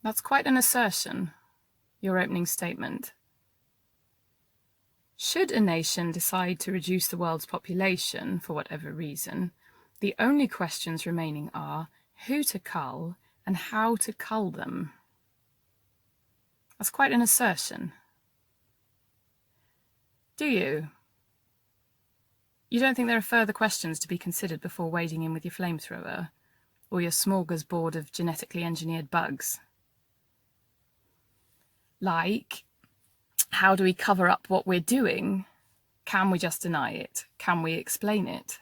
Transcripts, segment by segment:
That's quite an assertion, your opening statement. Should a nation decide to reduce the world's population for whatever reason, the only questions remaining are who to cull and how to cull them. That's quite an assertion. Do you? You don't think there are further questions to be considered before wading in with your flamethrower or your smorgasbord of genetically engineered bugs? Like, how do we cover up what we're doing? Can we just deny it? Can we explain it?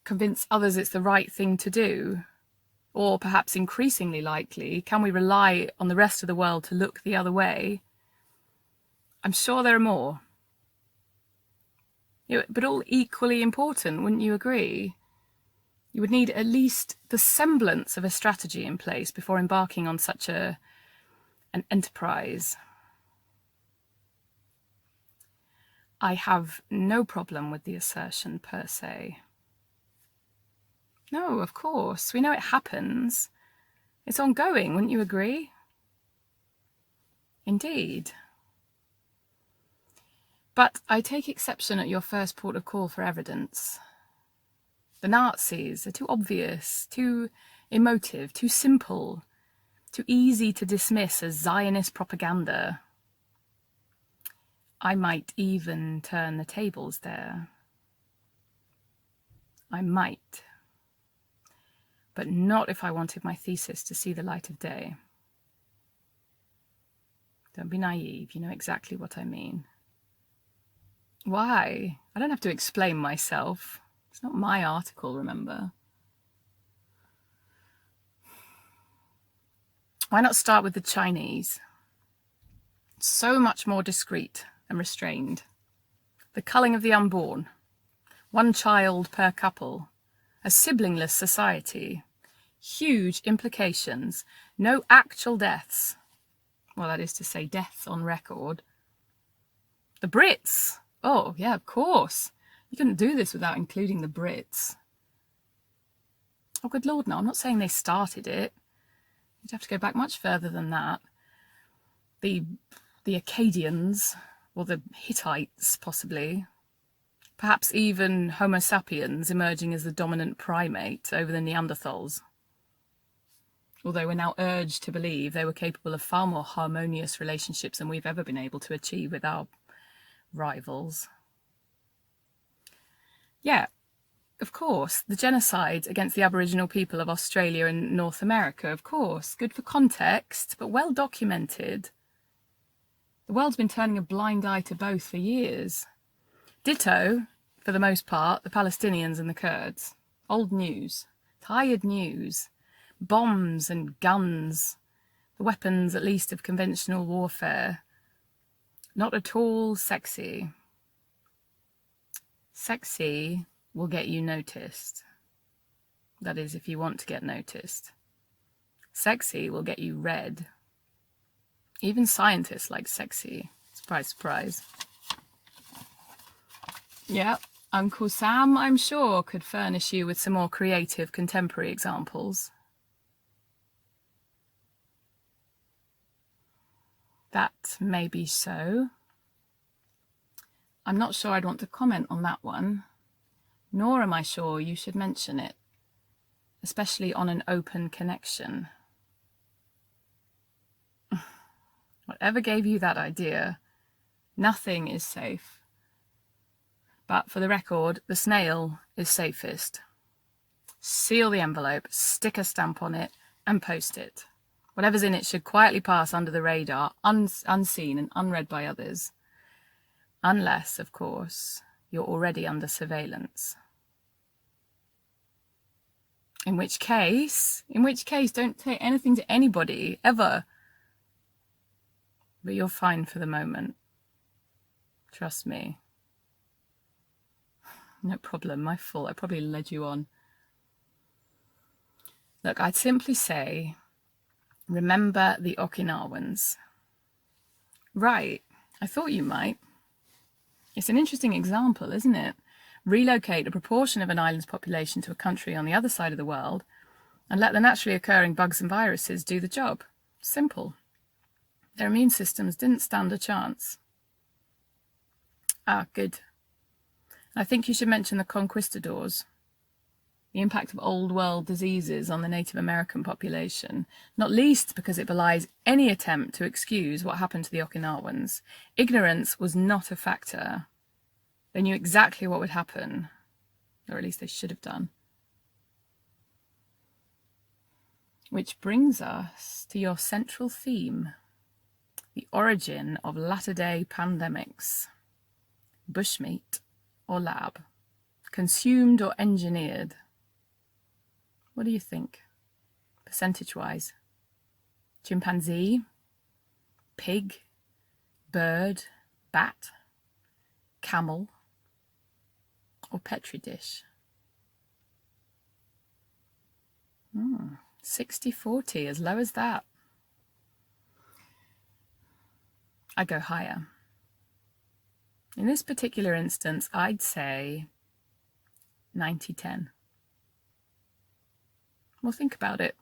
Convince others it's the right thing to do? Or perhaps increasingly likely, can we rely on the rest of the world to look the other way? I'm sure there are more. But all equally important, wouldn't you agree? You would need at least the semblance of a strategy in place before embarking on such an enterprise. I have no problem with the assertion per se. No, of course, we know it happens. It's ongoing, wouldn't you agree? Indeed. But I take exception at your first port of call for evidence. The Nazis are too obvious, too emotive, too simple, too easy to dismiss as Zionist propaganda. I might even turn the tables there. I might. But not if I wanted my thesis to see the light of day. Don't be naive, you know exactly what I mean. Why? I don't have to explain myself. It's not my article, remember? Why not start with the Chinese? So much more discreet and restrained. The culling of the unborn. 1 child per couple. A siblingless society. Huge implications. No actual deaths. Well, that is to say, deaths on record. The Brits. Oh, yeah, of course. You couldn't do this without including the Brits. Oh, good Lord, no, I'm not saying they started it. You'd have to go back much further than that. The Akkadians, or the Hittites, possibly. Perhaps even Homo sapiens emerging as the dominant primate over the Neanderthals. Although we're now urged to believe they were capable of far more harmonious relationships than we've ever been able to achieve with our rivals. Yeah, of course, the genocide against the Aboriginal people of Australia and North America, of course, good for context, but well documented. The world's been turning a blind eye to both for years. Ditto, for the most part, the Palestinians and the Kurds. Old news, tired news, bombs and guns, the weapons at least of conventional warfare. Not at all sexy. Sexy will get you noticed. That is, if you want to get noticed. Sexy will get you read. Even scientists like sexy. Surprise, surprise. Yeah, Uncle Sam, I'm sure, could furnish you with some more creative contemporary examples. That may be so. I'm not sure I'd want to comment on that one, nor am I sure you should mention it, especially on an open connection. Whatever gave you that idea, nothing is safe. But for the record, the snail is safest. Seal the envelope, stick a stamp on it, and post it. Whatever's in it should quietly pass under the radar, unseen and unread by others. Unless, of course, you're already under surveillance. In which case, don't say anything to anybody, ever. But you're fine for the moment. Trust me. No problem, my fault. I probably led you on. Look, I'd simply say, remember the Okinawans. Right, I thought you might. It's an interesting example, isn't it? Relocate a proportion of an island's population to a country on the other side of the world and let the naturally occurring bugs and viruses do the job. Simple. Their immune systems didn't stand a chance. Ah, good. I think you should mention the conquistadors, the impact of old world diseases on the Native American population, not least because it belies any attempt to excuse what happened to the Okinawans. Ignorance was not a factor. They knew exactly what would happen, or at least they should have done. Which brings us to your central theme, the origin of latter-day pandemics. Bushmeat or lab, consumed or engineered. What do you think, percentage-wise? Chimpanzee, pig, bird, bat, camel, or Petri dish? 60-40, as low as that. I go higher. In this particular instance, I'd say 90-10. Well, think about it.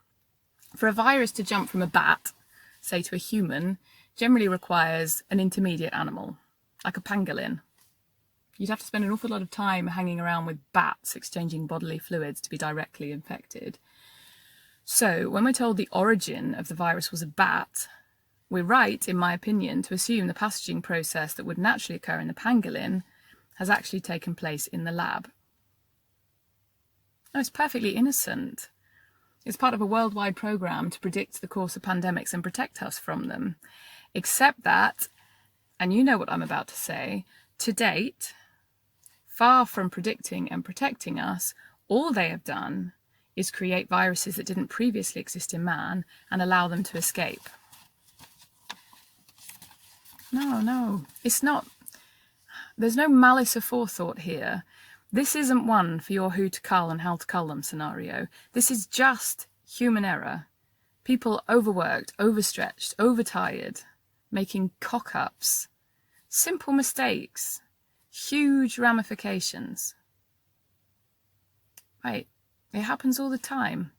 For a virus to jump from a bat, say, to a human, generally requires an intermediate animal, like a pangolin. You'd have to spend an awful lot of time hanging around with bats exchanging bodily fluids to be directly infected. So, when we're told the origin of the virus was a bat, we're right, in my opinion, to assume the passaging process that would naturally occur in the pangolin has actually taken place in the lab. No, it's perfectly innocent. It's part of a worldwide program to predict the course of pandemics and protect us from them. Except that, and you know what I'm about to say, to date, far from predicting and protecting us, all they have done is create viruses that didn't previously exist in man and allow them to escape. No, it's not. There's no malice aforethought here. This isn't one for your who to cull and how to cull them scenario. This is just human error. People overworked, overstretched, overtired, making cock-ups. Simple mistakes. Huge ramifications. Right, it happens all the time.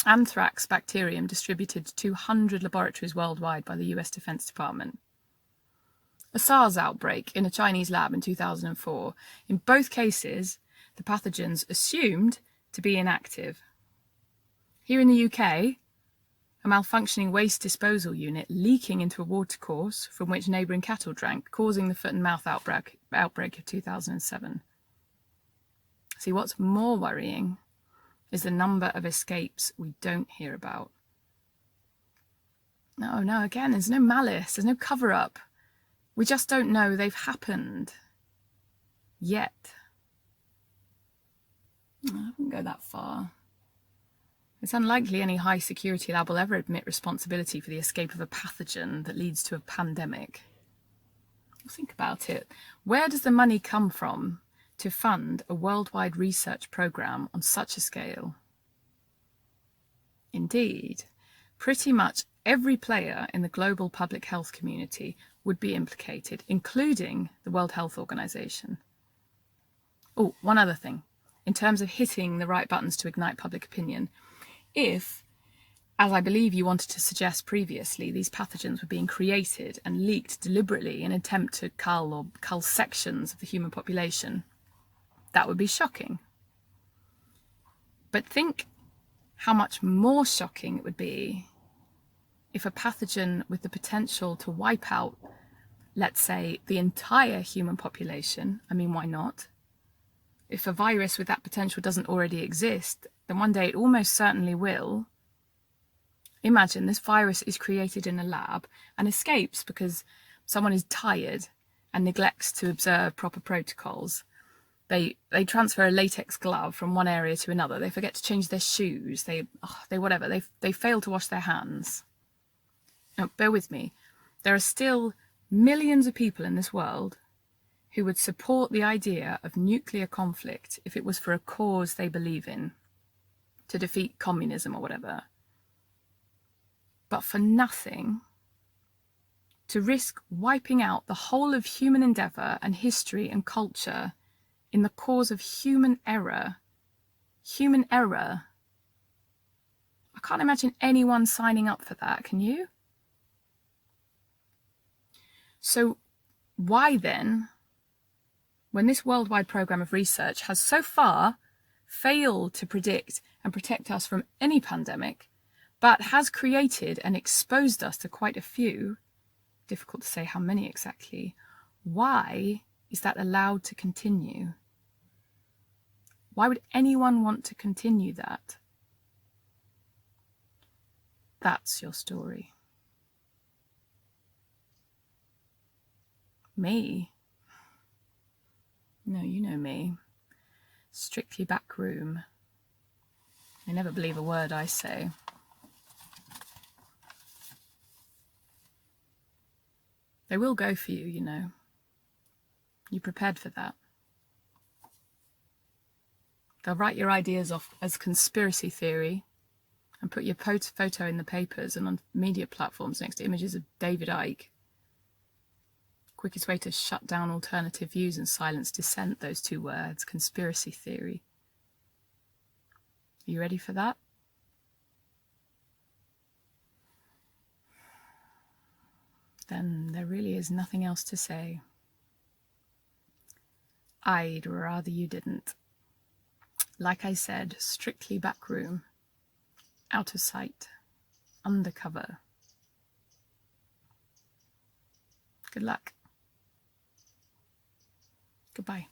Anthrax bacterium distributed to 200 laboratories worldwide by the US Defense Department. A SARS outbreak in a Chinese lab in 2004. In both cases, the pathogens assumed to be inactive. Here in the UK, a malfunctioning waste disposal unit leaking into a watercourse from which neighbouring cattle drank, causing the foot and mouth outbreak of 2007. See, what's more worrying is the number of escapes we don't hear about. No, again, there's no malice, there's no cover-up. We just don't know they've happened. Yet. I wouldn't go that far. It's unlikely any high security lab will ever admit responsibility for the escape of a pathogen that leads to a pandemic. Think about it. Where does the money come from to fund a worldwide research program on such a scale? Indeed, pretty much every player in the global public health community would be implicated, including the World Health Organization. Oh, one other thing. In terms of hitting the right buttons to ignite public opinion, if, as I believe you wanted to suggest previously, these pathogens were being created and leaked deliberately in an attempt to cull sections of the human population, that would be shocking. But think how much more shocking it would be if a pathogen with the potential to wipe out, let's say, the entire human population, I mean, why not? If a virus with that potential doesn't already exist, then one day it almost certainly will. Imagine this virus is created in a lab and escapes because someone is tired and neglects to observe proper protocols. They transfer a latex glove from one area to another. They forget to change their shoes. They fail to wash their hands. Now, bear with me. There are still millions of people in this world who would support the idea of nuclear conflict if it was for a cause they believe in, to defeat communism or whatever. But for nothing, to risk wiping out the whole of human endeavour and history and culture in the cause of human error. I can't imagine anyone signing up for that, can you? So why then, when this worldwide programme of research has so far failed to predict and protect us from any pandemic, but has created and exposed us to quite a few, difficult to say how many exactly, why is that allowed to continue? Why would anyone want to continue that? That's your story. Me? No, you know me. Strictly backroom. They never believe a word I say. They will go for you, you know. You prepared for that. They'll write your ideas off as conspiracy theory and put your photo in the papers and on media platforms next to images of David Icke. Quickest way to shut down alternative views and silence dissent, those two words, conspiracy theory. Are you ready for that? Then there really is nothing else to say. I'd rather you didn't. Like I said, strictly backroom, out of sight, undercover. Good luck. Goodbye.